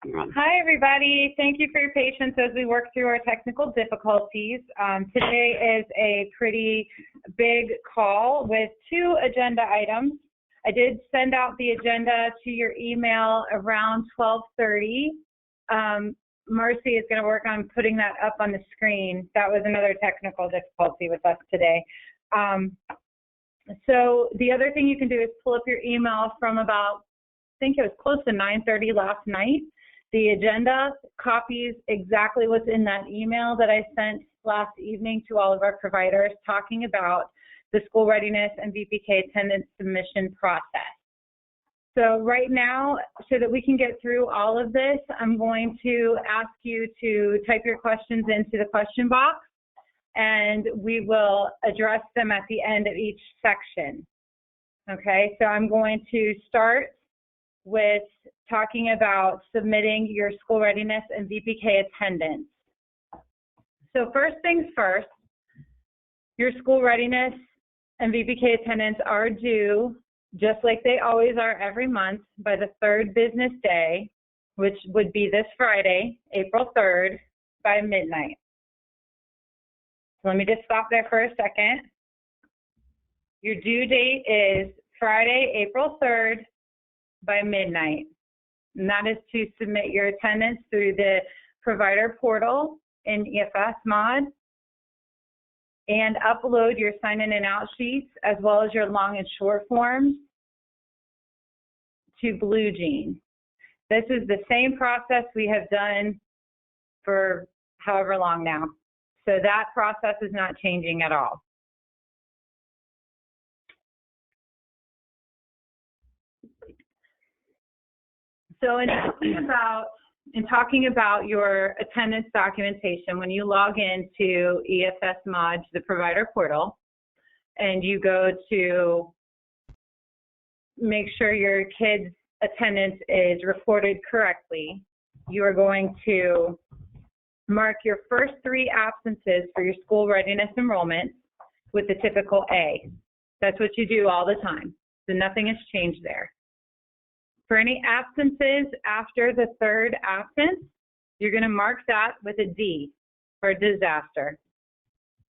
Hi, everybody. Thank you for your patience as we work through our technical difficulties. Today is a pretty big call with 2 agenda items. I did send out the agenda to your email around 12:30. Marcy is going to work on putting that up on the screen. That was another technical difficulty with us today. So the other thing you can do is pull up your email from about, I think it was close to 9:30 last night. The agenda copies exactly what's in that email that I sent last evening to all of our providers talking about the school readiness and VPK attendance submission process. So right now, so that we can get through all of this, I'm going to ask you to type your questions into the question box, and we will address them at the end of each section. Okay, so I'm going to start with talking about submitting your school readiness and VPK attendance. So first things first, your school readiness and VPK attendance are due, just like they always are every month, by the 3rd business day, which would be this Friday, April 3rd, by midnight. So let me just stop there for a second. Your due date is Friday, April 3rd, by midnight. And that is to submit your attendance through the provider portal in EFS mod and upload your sign-in and out sheets as well as your long and short forms to Blue Jean. This is the same process we have done for however long now. So that process is not changing at all. So in talking about your attendance documentation, when you log into EFS mod, the provider portal, and you go to make sure your kid's attendance is recorded correctly, you are going to mark your first 3 absences for your school readiness enrollment with the typical A. That's what you do all the time. So nothing has changed there. For any absences after the 3rd absence, you're going to mark that with a D for disaster.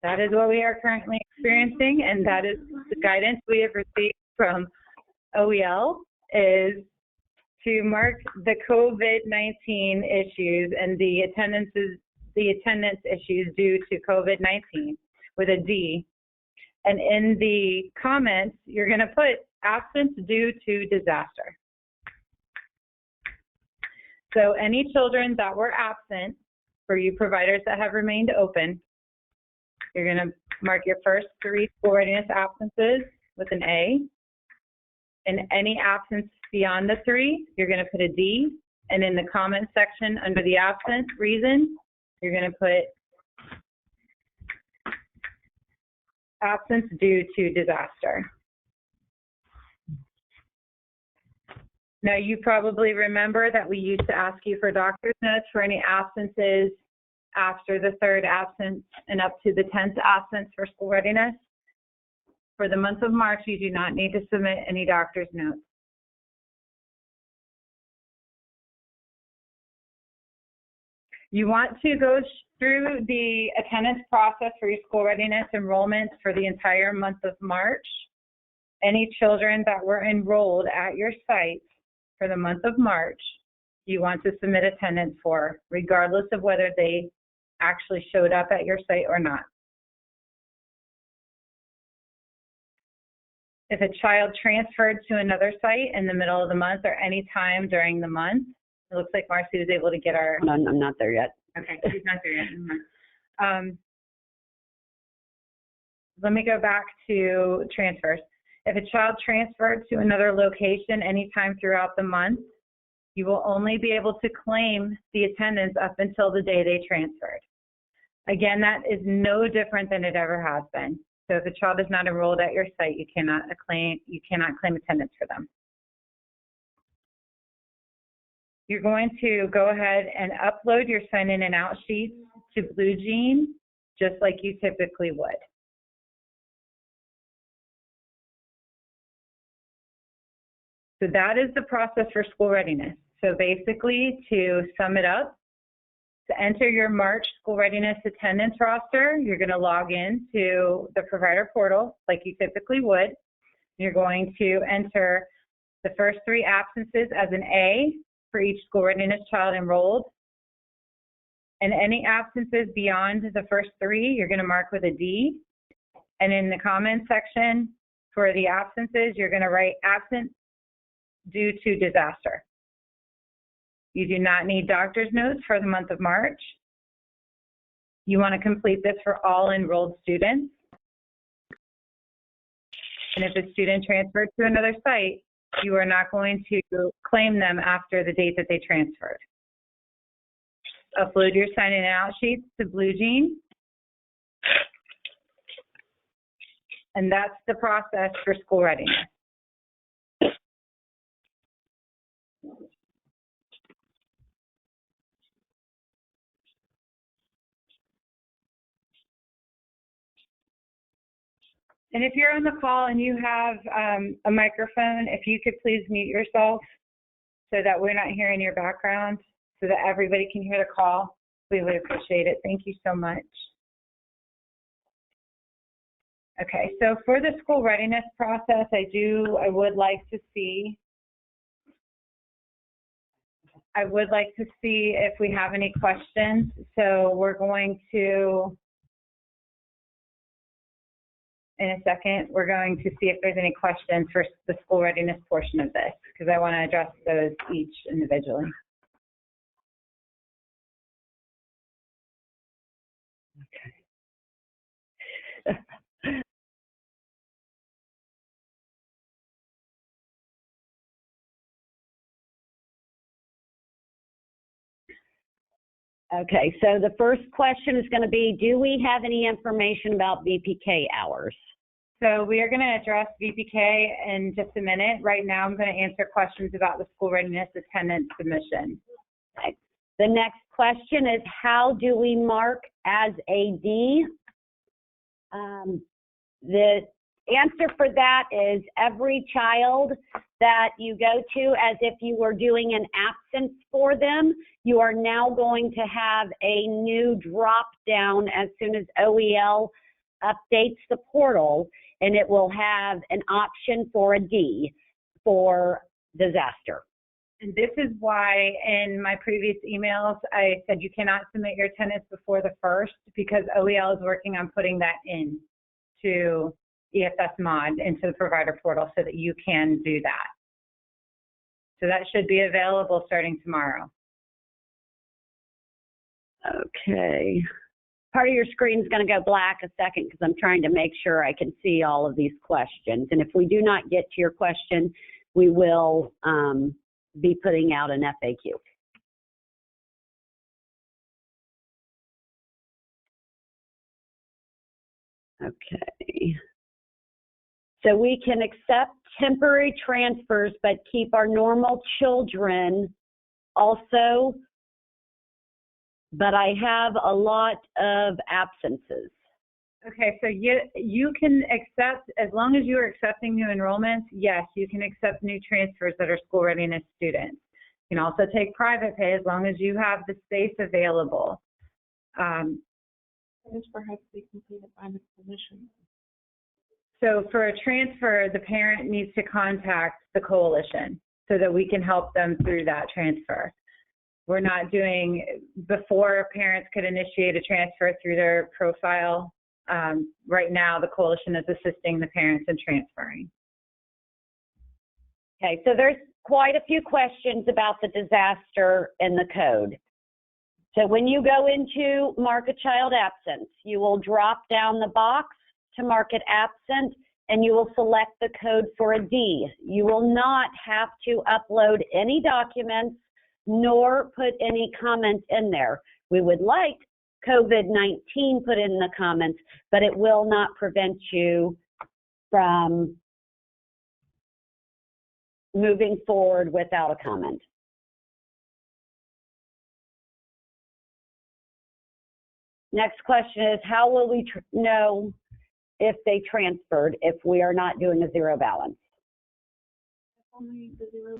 That is what we are currently experiencing, and that is the guidance we have received from OEL, is to mark the COVID-19 issues and the attendance issues due to COVID-19 with a D. And in the comments, you're going to put absence due to disaster. So any children that were absent, for you providers that have remained open, you're going to mark your first 3 school readiness absences with an A. And any absence beyond the 3, you're going to put a D. And in the comment section under the absence reason, you're going to put absence due to disaster. Now, you probably remember that we used to ask you for doctor's notes for any absences after the 3rd absence and up to the 10th absence for school readiness. For the month of March, you do not need to submit any doctor's notes. You want to go through the attendance process for your school readiness enrollment for the entire month of March. Any children that were enrolled at your site for the month of March, you want to submit attendance for, regardless of whether they actually showed up at your site or not. If a child transferred to another site in the middle of the month or any time during the month, it looks like Marcy was able to get our... No, I'm not there yet. Okay, she's not there yet. Let me go back to transfers. If a child transferred to another location anytime throughout the month, you will only be able to claim the attendance up until the day they transferred. Again, that is no different than it ever has been. So if a child is not enrolled at your site, you cannot claim attendance for them. You're going to go ahead and upload your sign-in and out sheets to Blue Jean, just like you typically would. So that is the process for school readiness. So basically, to sum it up, to enter your March school readiness attendance roster, you're going to log in to the provider portal like you typically would. You're going to enter the first 3 absences as an A for each school readiness child enrolled. And any absences beyond the first 3, you're going to mark with a D. And in the comments section for the absences, you're going to write absent due to disaster. You do not need doctor's notes for the month of March. You want to complete this for all enrolled students. And if a student transferred to another site, you are not going to claim them after the date that they transferred. Upload your sign-in out sheets to Blue Jean. And that's the process for school readiness. And if you're on the call and you have a microphone, if you could please mute yourself so that we're not hearing your background, so that everybody can hear the call, we would appreciate it. Thank you so much. Okay, so for the school readiness process, I would like to see if we have any questions. So we're going to, in a second, we're going to see if there's any questions for the school readiness portion of this, because I want to address those each individually. Okay. Okay, so the first question is going to be, do we have any information about VPK hours? So we are going to address VPK in just a minute. Right now, I'm going to answer questions about the school readiness attendance submission. Okay. The next question is, how do we mark as a D? The answer for that is every child that you go to, as if you were doing an absence for them, you are now going to have a new drop down as soon as OEL updates the portal, and it will have an option for a D for disaster. And this is why in my previous emails, I said you cannot submit your attendance before the 1st, because OEL is working on putting that in to ESS mod into the provider portal so that you can do that. So that should be available starting tomorrow. Okay. Part of your screen is going to go black a second because I'm trying to make sure I can see all of these questions. And if we do not get to your question, we will be putting out an FAQ. Okay. So we can accept temporary transfers, but keep our normal children also, but I have a lot of absences. Okay, so you can accept, as long as you are accepting new enrollments, yes, you can accept new transfers that are school readiness students. You can also take private pay as long as you have the space available. Transfer has to be completed by the clinician. So for a transfer, the parent needs to contact the coalition so that we can help them through that transfer. We're not doing, before parents could initiate a transfer through their profile. Right now, the coalition is assisting the parents in transferring. Okay, so there's quite a few questions about the disaster and the code. So when you go into mark a child absent, you will drop down the box to mark it absent, and you will select the code for a D. You will not have to upload any documents nor put any comments in there. We would like COVID-19 put in the comments, but it will not prevent you from moving forward without a comment. Next question is, how will we know if they transferred if we are not doing a zero balance? Only the zero.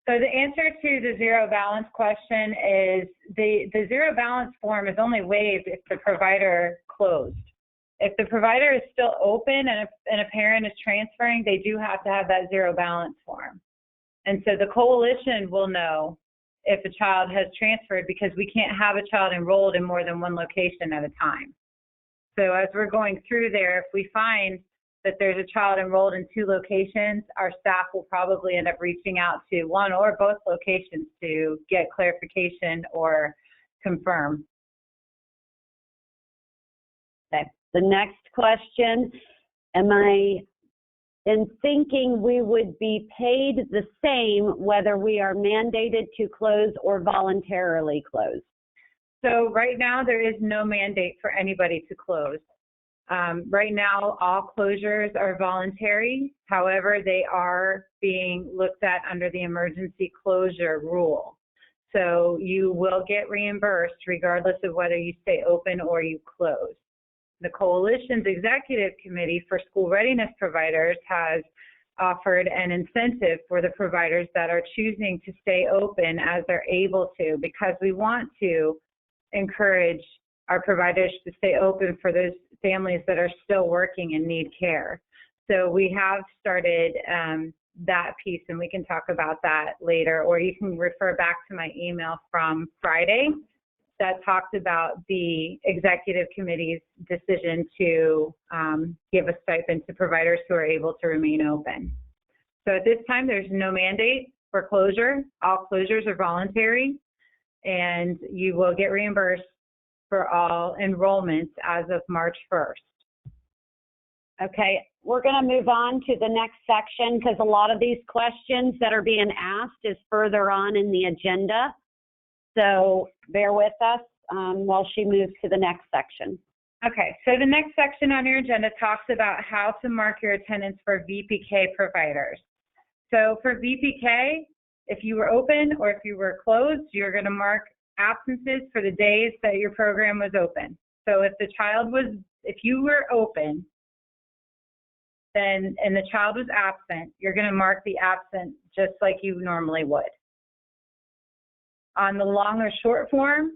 So the answer to the zero balance question is the zero balance form is only waived if the provider closed. If the provider is still open and a parent is transferring, they do have to have that zero balance form. And so the coalition will know if a child has transferred because we can't have a child enrolled in more than one location at a time. So as we're going through there, if we find that there's a child enrolled in 2 locations, our staff will probably end up reaching out to one or both locations to get clarification or confirm. Okay. The next question, am I in thinking we would be paid the same whether we are mandated to close or voluntarily close? So right now there is no mandate for anybody to close. Right now all closures are voluntary. However, they are being looked at under the emergency closure rule. So you will get reimbursed regardless of whether you stay open or you close. The Coalition's Executive Committee for School Readiness Providers has offered an incentive for the providers that are choosing to stay open as they're able to, because we want to encourage our providers to stay open for those families that are still working and need care. So we have started that piece, and we can talk about that later, or you can refer back to my email from Friday that talked about the executive committee's decision to give a stipend to providers who are able to remain open. So at this time, there's no mandate for closure. All closures are voluntary, and you will get reimbursed for all enrollments as of March 1st. Okay, we're going to move on to the next section because a lot of these questions that are being asked is further on in the agenda. So bear with us while she moves to the next section. Okay, so the next section on your agenda talks about how to mark your attendance for VPK providers. So for VPK, if you were open or if you were closed, you're going to mark absences for the days that your program was open. So if you were open, then and the child was absent, you're going to mark the absent just like you normally would. On the long or short form,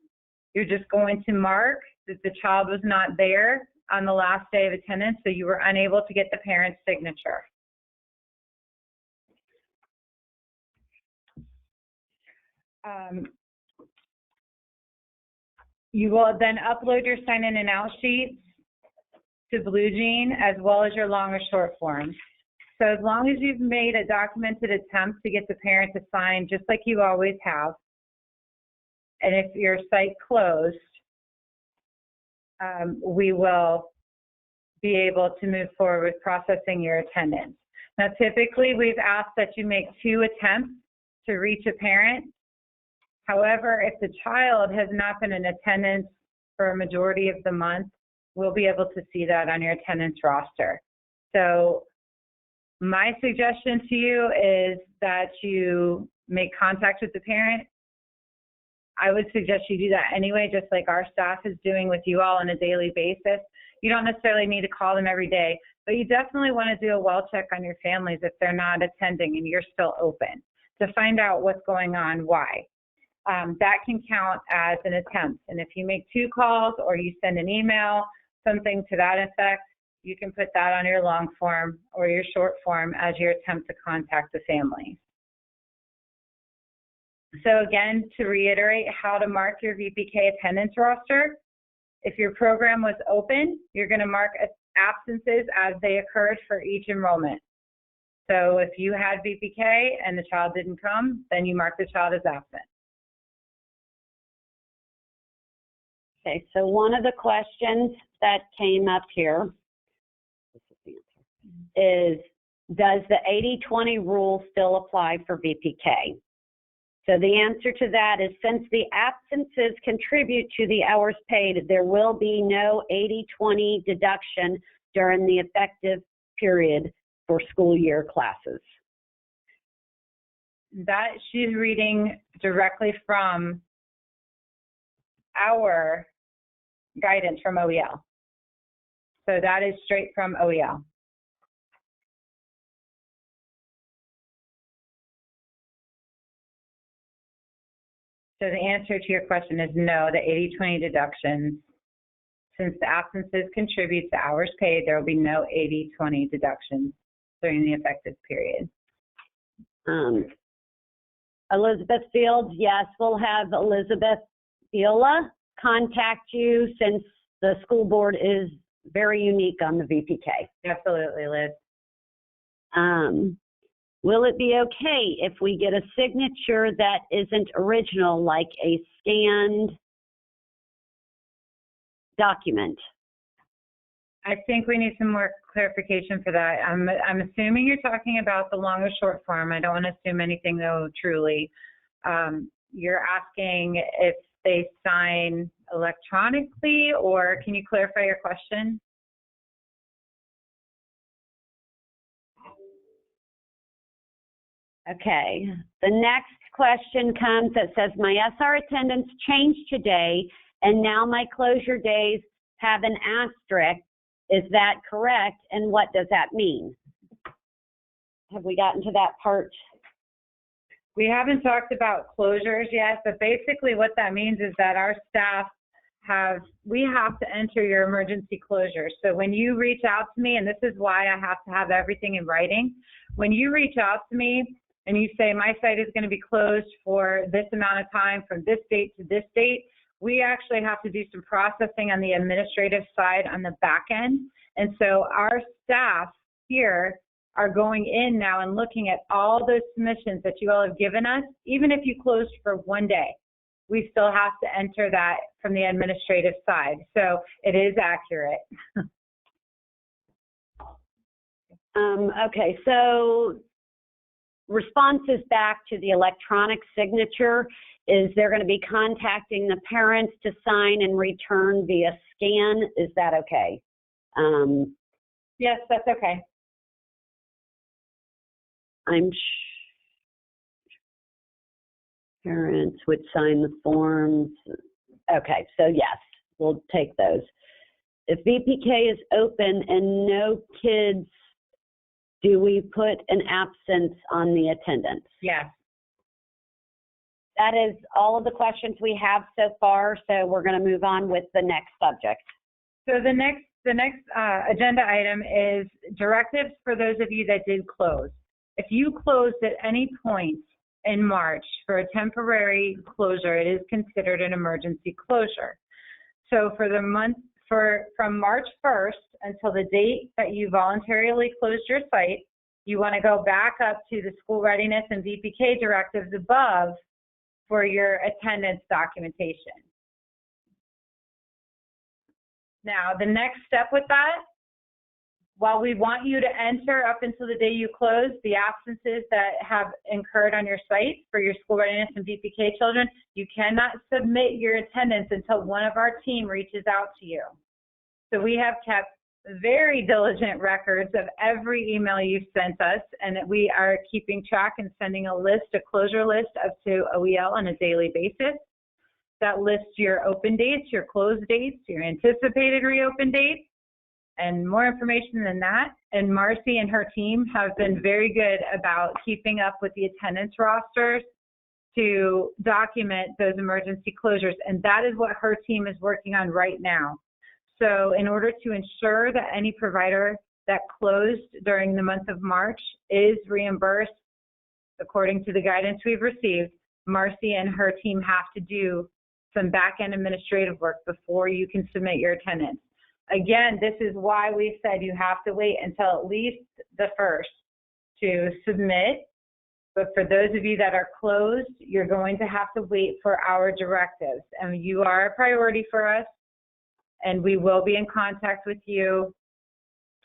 you're just going to mark that the child was not there on the last day of attendance, so you were unable to get the parent's signature. You will then upload your sign-in and out sheets to BlueJean as well as your long or short forms. So as long as you've made a documented attempt to get the parent to sign just like you always have, and if your site closed, we will be able to move forward with processing your attendance. Now, typically, we've asked that you make 2 attempts to reach a parent. However, if the child has not been in attendance for a majority of the month, we'll be able to see that on your attendance roster. So my suggestion to you is that you make contact with the parent. I would suggest you do that anyway, just like our staff is doing with you all on a daily basis. You don't necessarily need to call them every day, but you definitely want to do a well check on your families if they're not attending and you're still open to find out what's going on, why. That can count as an attempt. And if you make 2 calls or you send an email, something to that effect, you can put that on your long form or your short form as your attempt to contact the family. So again, to reiterate how to mark your VPK attendance roster, if your program was open, you're going to mark absences as they occurred for each enrollment. So if you had VPK and the child didn't come, then you mark the child as absent. Okay, so one of the questions that came up here is, does the 80-20 rule still apply for VPK? So the answer to that is, since the absences contribute to the hours paid, there will be no 80-20 deduction during the effective period for school year classes. That she's reading directly from our guidance from OEL. So that is straight from OEL. So the answer to your question is no, the 80/20 deductions. Since the absences contribute to hours paid, there will be no 80/20 deductions during the effective period. Elizabeth Fields, yes, we'll have Elizabeth Viola contact you since the school board is very unique on the VPK. Absolutely, Liz. Will it be okay if we get a signature that isn't original, like a scanned document? I think we need some more clarification for that. I'm assuming you're talking about the long or short form. I don't want to assume anything, though, truly. You're asking if they sign electronically, or can you clarify your question? Okay. The next question comes that says, my SR attendance changed today, and now my closure days have an asterisk. Is that correct? And what does that mean? Have we gotten to that part? We haven't talked about closures yet, but basically what that means is that our staff we have to enter your emergency closure. So when you reach out to me, and this is why I have to have everything in writing, when you reach out to me and you say my site is going to be closed for this amount of time from this date to this date, we actually have to do some processing on the administrative side on the back end. And so our staff here are going in now and looking at all those submissions that you all have given us. Even if you closed for one day, we still have to enter that from the administrative side. So it is accurate. Okay, so responses back to the electronic signature is they're going to be contacting the parents to sign and return via scan. Is that okay? Yes, that's okay. Parents would sign the forms. Okay, so yes, we'll take those. If VPK is open and no kids, do we put an absence on the attendance? Yes. That is all of the questions we have so far, so we're going to move on with the next subject. So the next agenda item is directives for those of you that did close. If you closed at any point in March for a temporary closure, it is considered an emergency closure. So for the month, from March 1st until the date that you voluntarily closed your site, you want to go back up to the school readiness and VPK directives above for your attendance documentation. Now, the next step with that, while we want you to enter up until the day you close the absences that have incurred on your site for your school readiness and VPK children, you cannot submit your attendance until one of our team reaches out to you. So we have kept very diligent records of every email you've sent us, and we are keeping track and sending a closure list up to OEL on a daily basis. That lists your open dates, your close dates, your anticipated reopen dates, and more information than that. And Marcy and her team have been very good about keeping up with the attendance rosters to document those emergency closures, and that is what her team is working on right now. So in order to ensure that any provider that closed during the month of March is reimbursed according to the guidance we've received, Marcy and her team have to do some back-end administrative work before you can submit your attendance. Again, this is why we said you have to wait until at least the 1st to submit. But for those of you that are closed, you're going to have to wait for our directives. And you are a priority for us, and we will be in contact with you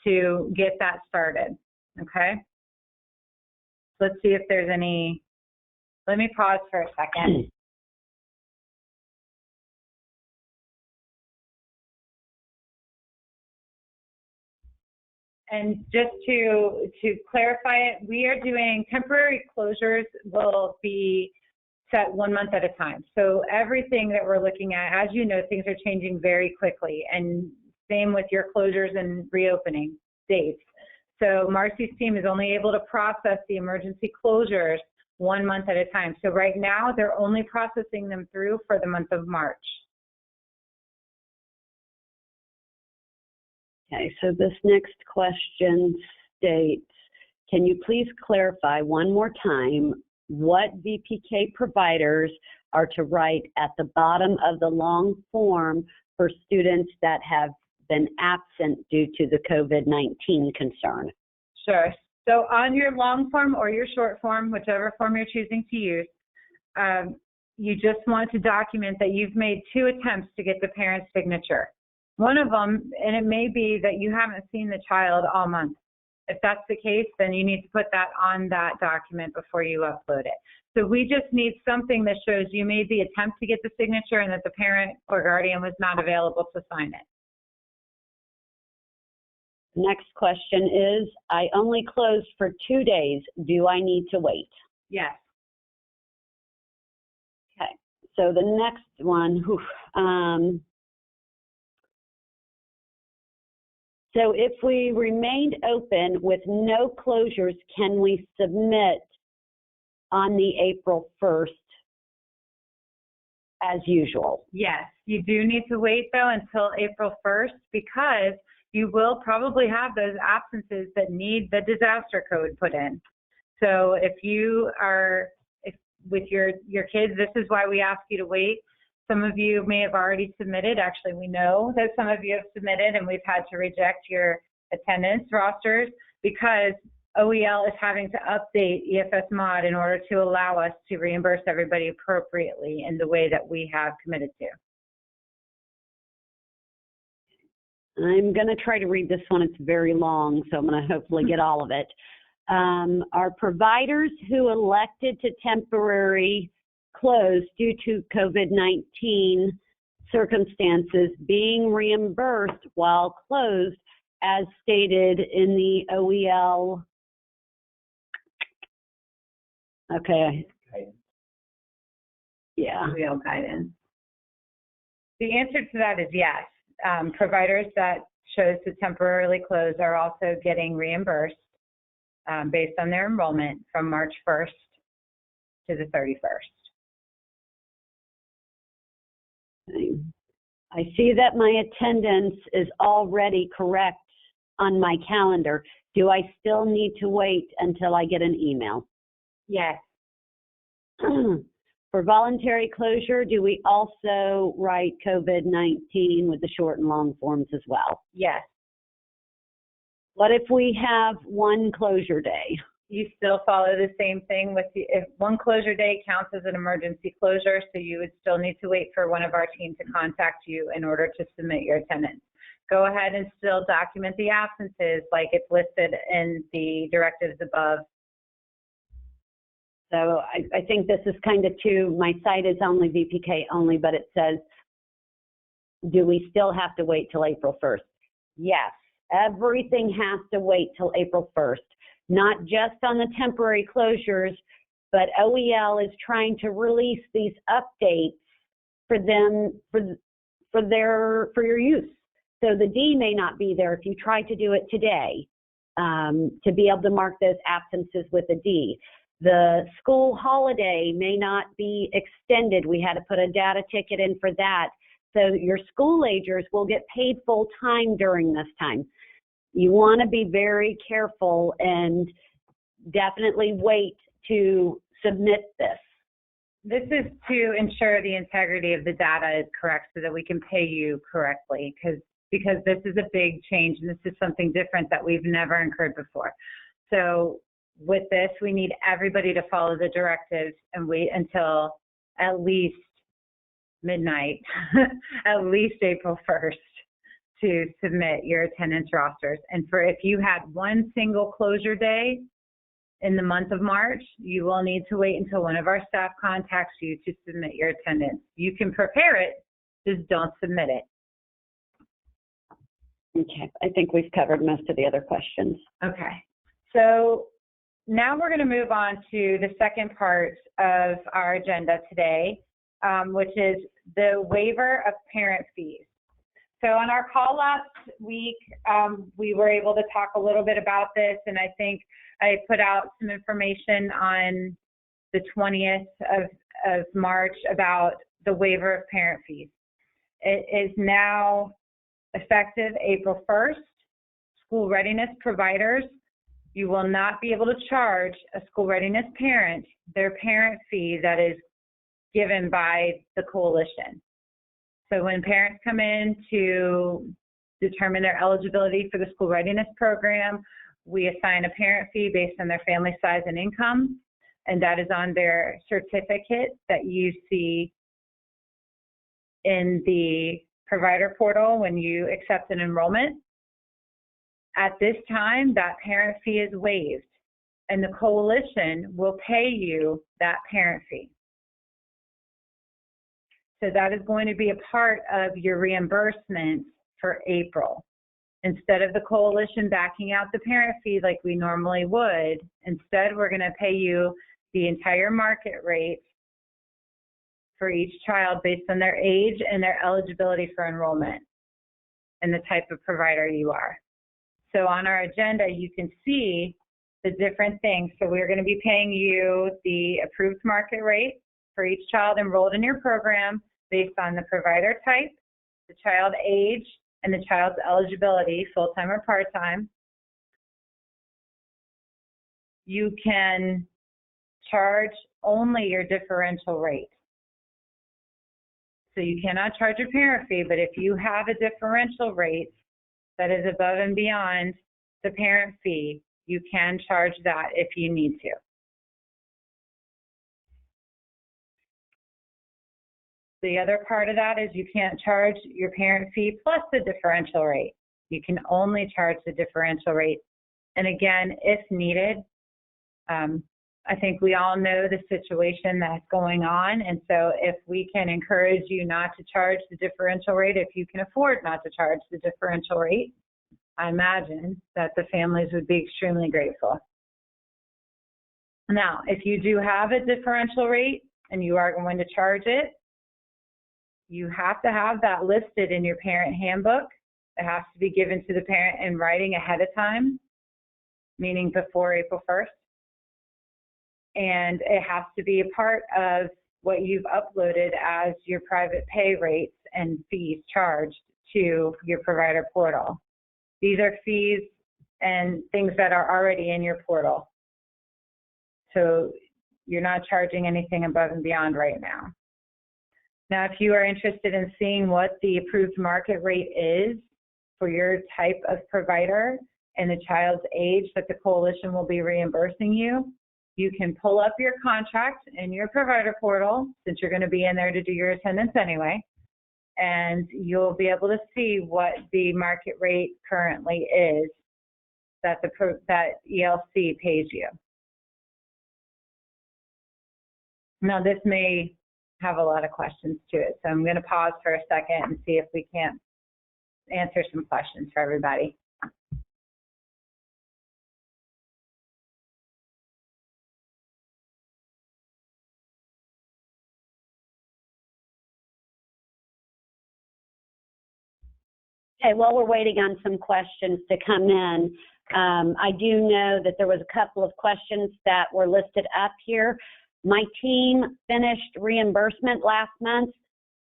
to get that started, okay? Let's see if there's any, let me pause for a second. And just to clarify it, we are doing temporary closures will be set 1 month at a time. So everything that we're looking at, as you know, things are changing very quickly, and same with your closures and reopening dates. So Marcy's team is only able to process the emergency closures 1 month at a time. So right now, they're only processing them through for the month of March. Okay, so this next question states, can you please clarify one more time what VPK providers are to write at the bottom of the long form for students that have been absent due to the COVID-19 concern? Sure. So on your long form or your short form, whichever form you're choosing to use, you just want to document that you've made 2 attempts to get the parent's signature. One of them, and it may be that you haven't seen the child all month. If that's the case, then you need to put that on that document before you upload it. So we just need something that shows you made the attempt to get the signature and that the parent or guardian was not available to sign it. Next question is, I only closed for 2 days. Do I need to wait? Yes. Okay, so the next one, so if we remained open with no closures, can we submit on the April 1st as usual? Yes, you do need to wait though until April 1st because you will probably have those absences that need the disaster code put in. So if you are, with your kids, this is why we ask you to wait. Some of you may have already submitted. Actually, we know that some of you have submitted and we've had to reject your attendance rosters because OEL is having to update EFS mod in order to allow us to reimburse everybody appropriately in the way that we have committed to. I'm going to try to read this one. It's very long, so I'm going to hopefully get all of it. Are providers who elected to temporary close due to COVID-19 circumstances being reimbursed while closed as stated in the OEL? Okay. Yeah. OEL guidance. The answer to that is yes. Providers that chose to temporarily close are also getting reimbursed based on their enrollment from March 1st to the 31st. I see that my attendance is already correct on my calendar. Do I still need to wait until I get an email? Yes. For voluntary closure, do we also write COVID-19 with the short and long forms as well? Yes. What if we have one closure day? You still follow the same thing with if one closure day counts as an emergency closure, so you would still need to wait for one of our team to contact you in order to submit your attendance. Go ahead and still document the absences like it's listed in the directives above. So I think this is kind of too, my site is only VPK only, but it says, do we still have to wait till April 1st? Yes, everything has to wait till April 1st, not just on the temporary closures, but OEL is trying to release these updates for them, for your use. So the D may not be there if you try to do it today, to be able to mark those absences with a D. The school holiday may not be extended. We had to put a data ticket in for that. So your school agers will get paid full time during this time. You want to be very careful and definitely wait to submit this. This is to ensure the integrity of the data is correct so that we can pay you correctly because this is a big change and this is something different that we've never incurred before. So with this, we need everybody to follow the directives and wait until at least midnight, at least April 1st to submit your attendance rosters. And for if you had one single closure day in the month of March, you will need to wait until one of our staff contacts you to submit your attendance. You can prepare it, just don't submit it. Okay, I think we've covered most of the other questions. Okay, so now we're going to move on to the second part of our agenda today, which is the waiver of parent fees. So on our call last week, we were able to talk a little bit about this, and I think I put out some information on the 20th of March about the waiver of parent fees. It is now effective April 1st. School readiness providers, you will not be able to charge a school readiness parent their parent fee that is given by the coalition. So when parents come in to determine their eligibility for the school readiness program, we assign a parent fee based on their family size and income, and that is on their certificate that you see in the provider portal when you accept an enrollment. At this time, that parent fee is waived, and the coalition will pay you that parent fee. So that is going to be a part of your reimbursement for April. Instead of the coalition backing out the parent fee like we normally would, instead we're going to pay you the entire market rate for each child based on their age and their eligibility for enrollment and the type of provider you are. So on our agenda, you can see the different things. So we're going to be paying you the approved market rate for each child enrolled in your program based on the provider type, the child age, and the child's eligibility, full-time or part-time. You can charge only your differential rate. So you cannot charge a parent fee, but if you have a differential rate that is above and beyond the parent fee, you can charge that if you need to. The other part of that is you can't charge your parent fee plus the differential rate. You can only charge the differential rate. And again, if needed, I think we all know the situation that's going on. And so if we can encourage you not to charge the differential rate, if you can afford not to charge the differential rate, I imagine that the families would be extremely grateful. Now, if you do have a differential rate and you are going to charge it, you have to have that listed in your parent handbook. It has to be given to the parent in writing ahead of time, meaning before April 1st. And it has to be a part of what you've uploaded as your private pay rates and fees charged to your provider portal. These are fees and things that are already in your portal. So you're not charging anything above and beyond right now. Now, if you are interested in seeing what the approved market rate is for your type of provider and the child's age that the coalition will be reimbursing you, you can pull up your contract in your provider portal, since you're going to be in there to do your attendance anyway, and you'll be able to see what the market rate currently is that that ELC pays you. Now, this may have a lot of questions to it, so I'm going to pause for a second and see if we can't answer some questions for everybody. Okay, while we're waiting on some questions to come in, I do know that there was a couple of questions that were listed up here. My team finished reimbursement last month,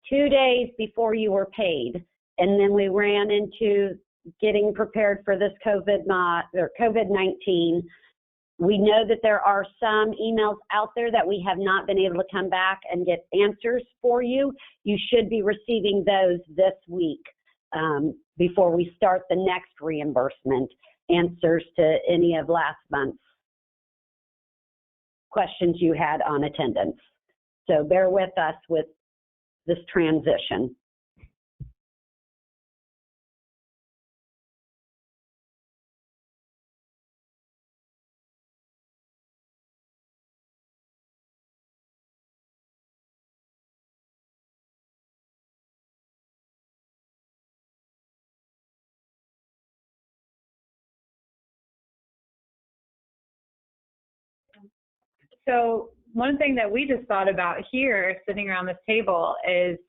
2 days before you were paid, and then we ran into getting prepared for this COVID-19. We know that there are some emails out there that we have not been able to come back and get answers for you. You should be receiving those this week. Before we start the next reimbursement, answers to any of last month's questions you had on attendance. So bear with us with this transition. So one thing that we just thought about here, sitting around this table, is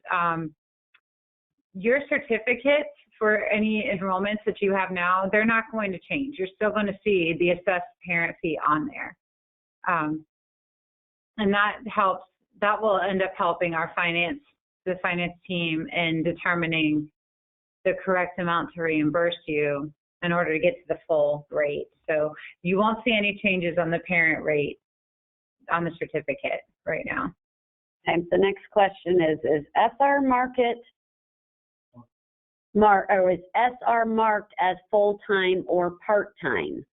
your certificates for any enrollments that you have now, they're not going to change. You're still going to see the assessed parent fee on there. And that will end up helping the finance team in determining the correct amount to reimburse you in order to get to the full rate. So you won't see any changes on the parent rate on the certificate right now. And the next question is SR is SR marked as full-time or part-time?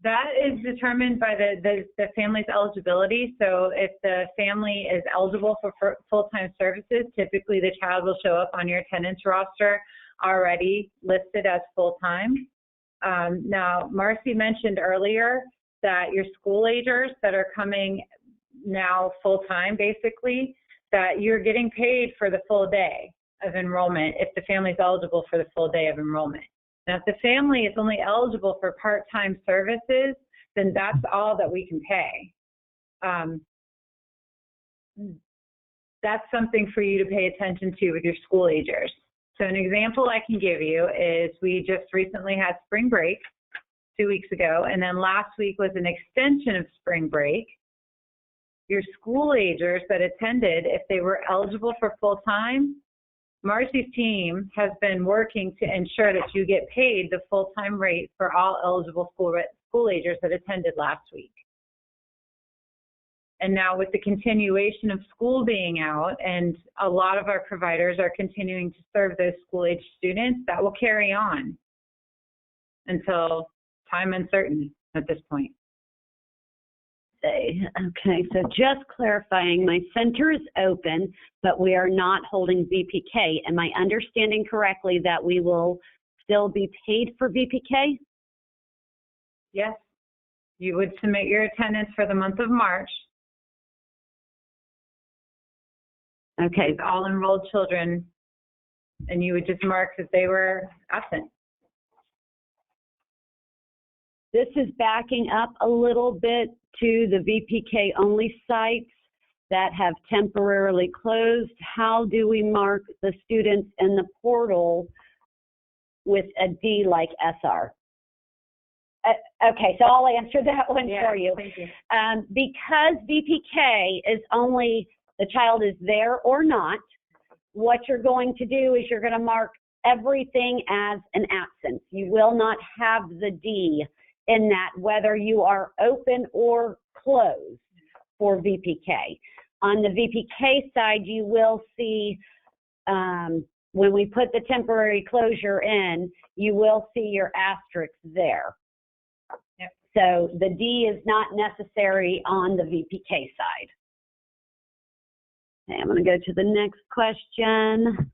That is determined by the family's eligibility. So if the family is eligible for full-time services, typically the child will show up on your attendance roster already listed as full-time. Now, Marcy mentioned earlier that your school agers that are coming now full-time, basically, that you're getting paid for the full day of enrollment if the family is eligible for the full day of enrollment. Now, if the family is only eligible for part-time services, then that's all that we can pay. That's something for you to pay attention to with your school agers. So an example I can give you is we just recently had spring break 2 weeks ago, and then last week was an extension of spring break. Your school agers that attended, if they were eligible for full-time, Marcy's team has been working to ensure that you get paid the full-time rate for all eligible school agers that attended last week. And now with the continuation of school being out and a lot of our providers are continuing to serve those school-age students, that will carry on until time uncertain at this point. Okay, so just clarifying, my center is open, but we are not holding VPK. Am I understanding correctly that we will still be paid for VPK? Yes, you would submit your attendance for the month of March. Okay. With all enrolled children, and you would just mark that they were absent. This is backing up a little bit to the VPK only sites that have temporarily closed. How do we mark the students in the portal with a D like SR? Okay, so I'll answer that one for you. Thank you. Because VPK is only the child is there or not, what you're going to do is you're going to mark everything as an absence. You will not have the D in that, whether you are open or closed for VPK. On the VPK side, you will see when we put the temporary closure in, you will see your asterisk there. Yep. So the D is not necessary on the VPK side. Okay, I'm going to go to the next question.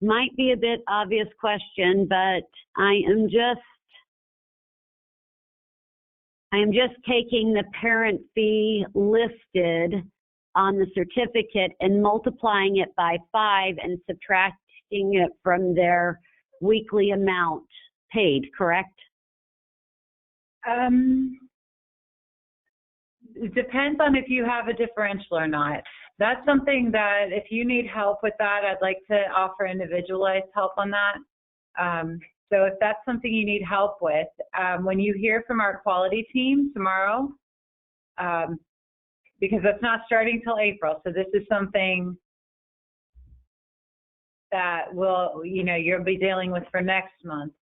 Might be a bit obvious question, but I am just taking the parent fee listed on the certificate and multiplying it by 5 and subtracting it from their weekly amount paid, correct? It depends on if you have a differential or not. That's something that if you need help with that, I'd like to offer individualized help on that. So if that's something you need help with, when you hear from our quality team tomorrow, because that's not starting till April, so this is something that you'll be dealing with for next month.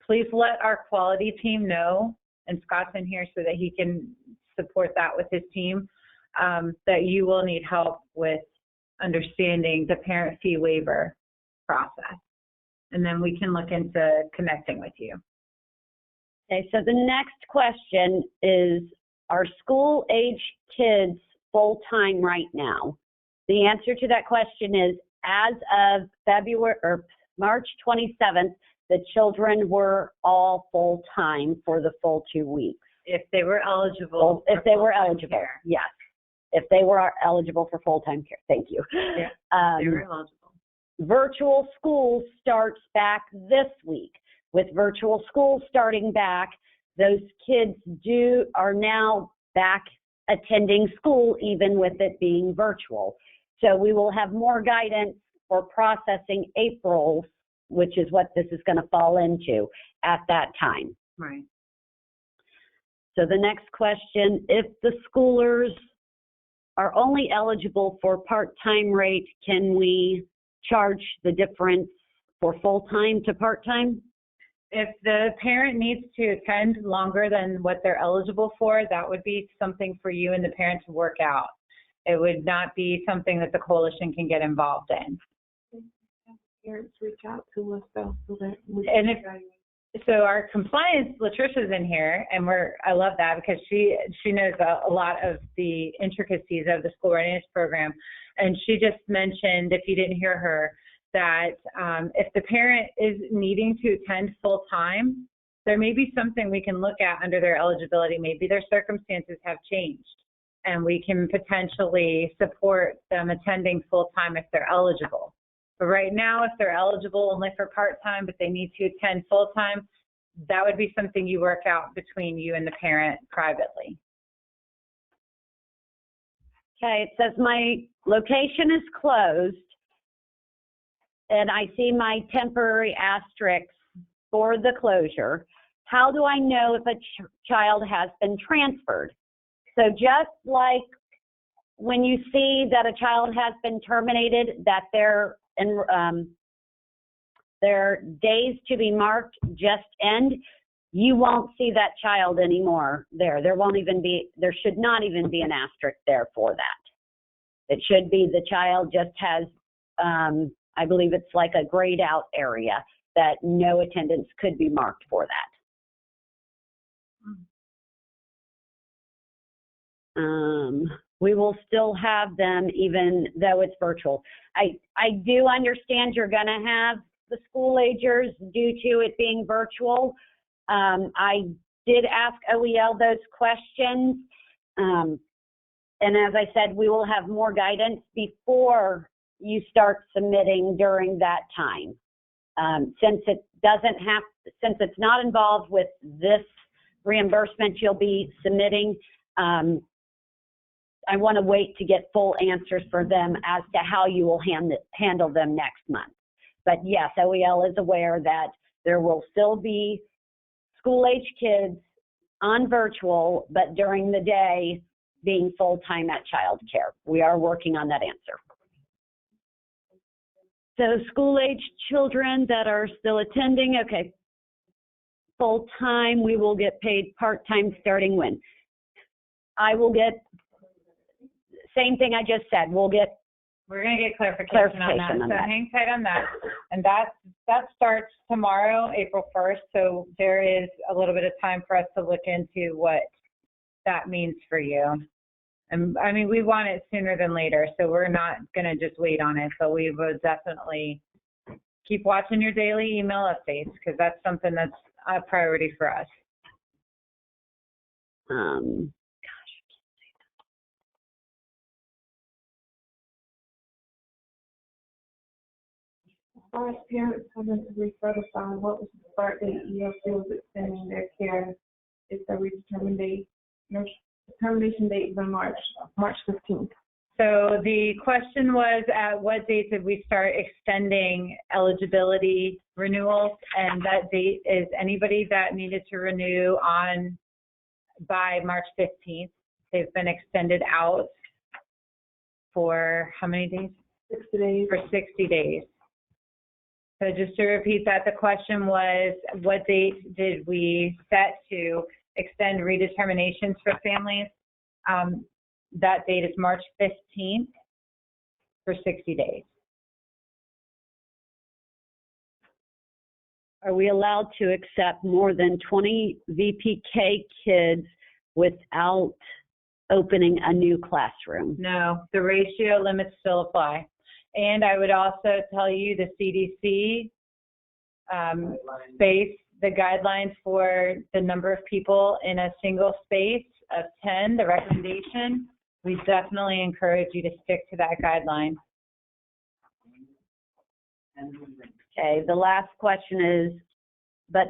Please let our quality team know, and Scott's in here so that he can support that with his team, that you will need help with understanding the parent fee waiver process. And then we can look into connecting with you. Okay, so the next question is, are school-age kids full-time right now? The answer to that question is, as of March 27th, the children were all full-time for the full 2 weeks. If they were eligible. If they were eligible, care. Yes. If they were eligible for full-time care, thank you. Yeah, they were eligible. Virtual school starts back this week. With virtual school starting back, those kids are now back attending school, even with it being virtual. So we will have more guidance for processing April, which is what this is going to fall into at that time. Right. So the next question, if the schoolers are only eligible for part-time rate, can we charge the difference for full-time to part-time? If the parent needs to attend longer than what they're eligible for, that would be something for you and the parent to work out. It would not be something that the coalition can get involved in. Parents reach out to us though, so that we And can if- evaluate. So our compliance, Latricia's in here, and I love that because she knows a lot of the intricacies of the school readiness program. And she just mentioned, if you didn't hear her, that if the parent is needing to attend full time, there may be something we can look at under their eligibility. Maybe their circumstances have changed, and we can potentially support them attending full time if they're eligible. But right now, if they're eligible only for part-time, but they need to attend full-time, that would be something you work out between you and the parent privately. Okay, it says my location is closed, and I see my temporary asterisks for the closure. How do I know if a child has been transferred? So just like when you see that a child has been terminated, that their days to be marked just end, you won't see that child anymore there. There should not even be an asterisk there for that. It should be the child just has, I believe it's like a grayed out area that no attendance could be marked for that. We will still have them even though it's virtual. I do understand you're going to have the school agers due to it being virtual. I did ask OEL those questions. And as I said, we will have more guidance before you start submitting during that time. Since it's not involved with this reimbursement you'll be submitting, I want to wait to get full answers for them as to how you will handle them next month. But yes, OEL is aware that there will still be school-age kids on virtual, but during the day being full-time at child care. We are working on that answer. So school-age children that are still attending, okay, full-time, we will get paid part-time starting when? I will get, same thing I just said, we're going to get clarification on that. So hang tight on that. And that starts tomorrow, April 1st. So there is a little bit of time for us to look into what that means for you. And I mean, we want it sooner than later, so we're not going to just wait on it. But we would definitely keep watching your daily email updates because that's something that's a priority for us. As far as parents having to recertify, what was the start date ELC was extending their care? It's a redetermination date. No, determination date is on March 15th. So the question was, at what date did we start extending eligibility renewals? And that date is anybody that needed to renew by March 15th. They've been extended out for how many days? 60 days. For 60 days. So just to repeat that, the question was, what date did we set to extend redeterminations for families? That date is March 15th for 60 days. Are we allowed to accept more than 20 VPK kids without opening a new classroom? No, the ratio limits still apply. And I would also tell you the CDC space, the guidelines for the number of people in a single space of 10, the recommendation, we definitely encourage you to stick to that guideline. Okay, the last question is, but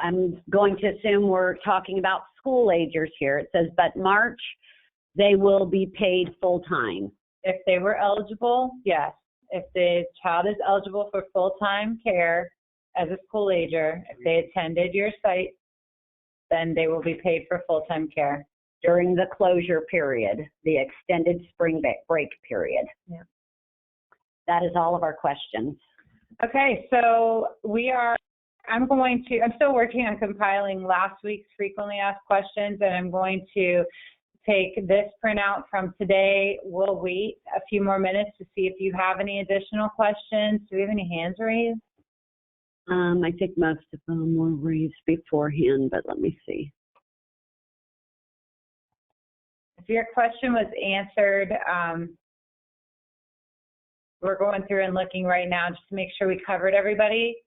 I'm going to assume we're talking about school agers here. It says, but March, they will be paid full-time. If they were eligible, yes. If the child is eligible for full-time care as a school ager, if they attended your site, then they will be paid for full-time care. During the closure period, the extended spring break period. Yeah. That is all of our questions. Okay, so I'm still working on compiling last week's frequently asked questions, and I'm going to take this printout from today. We'll wait a few more minutes to see if you have any additional questions. Do we have any hands raised? I think most of them were raised beforehand, but let me see. If your question was answered, we're going through and looking right now just to make sure we covered everybody.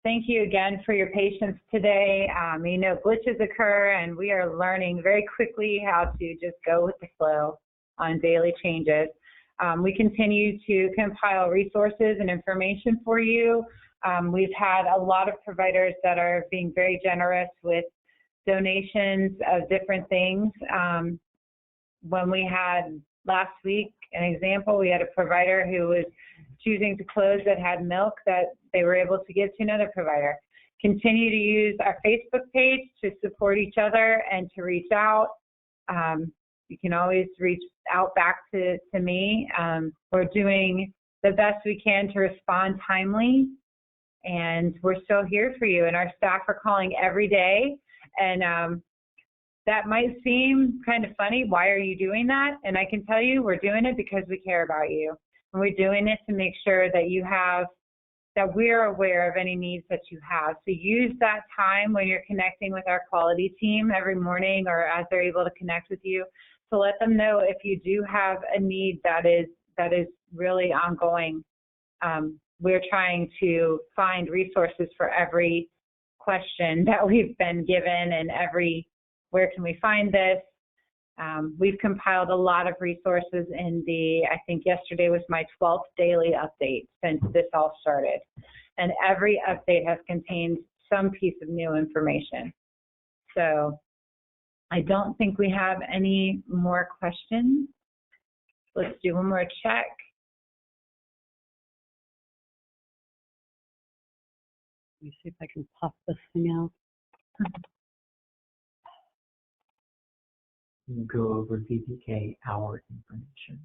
Thank you again for your patience today. Glitches occur, and we are learning very quickly how to just go with the flow on daily changes. We continue to compile resources and information for you. We've had a lot of providers that are being very generous with donations of different things. When we had last week, an example, we had a provider who was choosing to close that had milk that they were able to give to another provider. Continue to use our Facebook page to support each other and to reach out. You can always reach out back to me. We're doing the best we can to respond timely, and we're still here for you. And our staff are calling every day, and that might seem kind of funny. Why are you doing that? And I can tell you we're doing it because we care about you. And we're doing it to make sure that that we're aware of any needs that you have. So use that time when you're connecting with our quality team every morning or as they're able to connect with you to let them know if you do have a need that is really ongoing. We're trying to find resources for every question that we've been given and where can we find this? We've compiled a lot of resources I think yesterday was my 12th daily update since this all started. And every update has contained some piece of new information. So I don't think we have any more questions. Let's do one more check. Let me see if I can pop this thing out. Go over VPK hour information.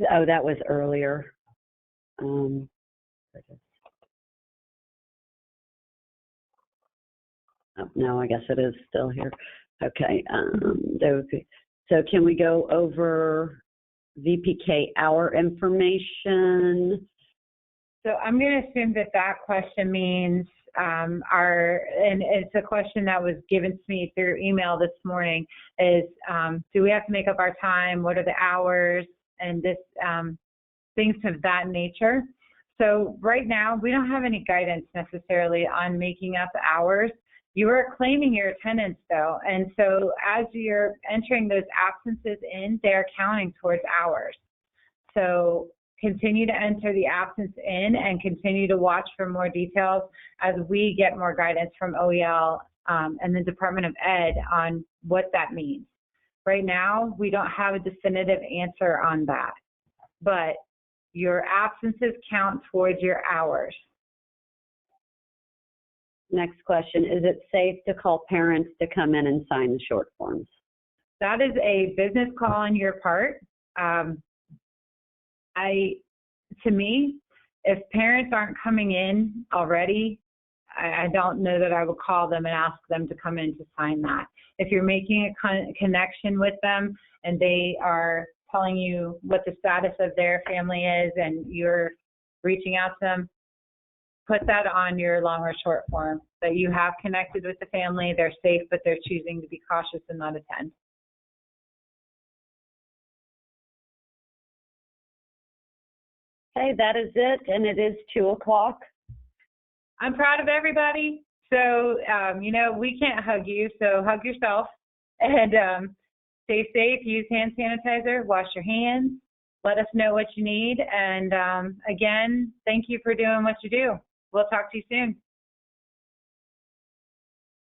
Oh, that was earlier. Oh, no, I guess it is still here. Okay. So can we go over VPK hour information? So I'm going to assume that question means and it's a question that was given to me through email this morning, is do we have to make up our time? What are the hours? And things of that nature. So right now, we don't have any guidance necessarily on making up hours. You are claiming your attendance though. And so as you're entering those absences in, they're counting towards hours. So continue to enter the absence in and continue to watch for more details as we get more guidance from OEL and the Department of Ed on what that means. Right now, we don't have a definitive answer on that, but your absences count towards your hours. Next question, is it safe to call parents to come in and sign the short forms? That is a business call on your part. To me, if parents aren't coming in already, I don't know that I would call them and ask them to come in to sign that. If you're making a connection with them and they are telling you what the status of their family is and you're reaching out to them, put that on your long or short form, that you have connected with the family, they're safe, but they're choosing to be cautious and not attend. Okay, that is it, and it is 2 o'clock. I'm proud of everybody. So, we can't hug you, so hug yourself. And stay safe, use hand sanitizer, wash your hands, let us know what you need. And again, thank you for doing what you do. We'll talk to you soon.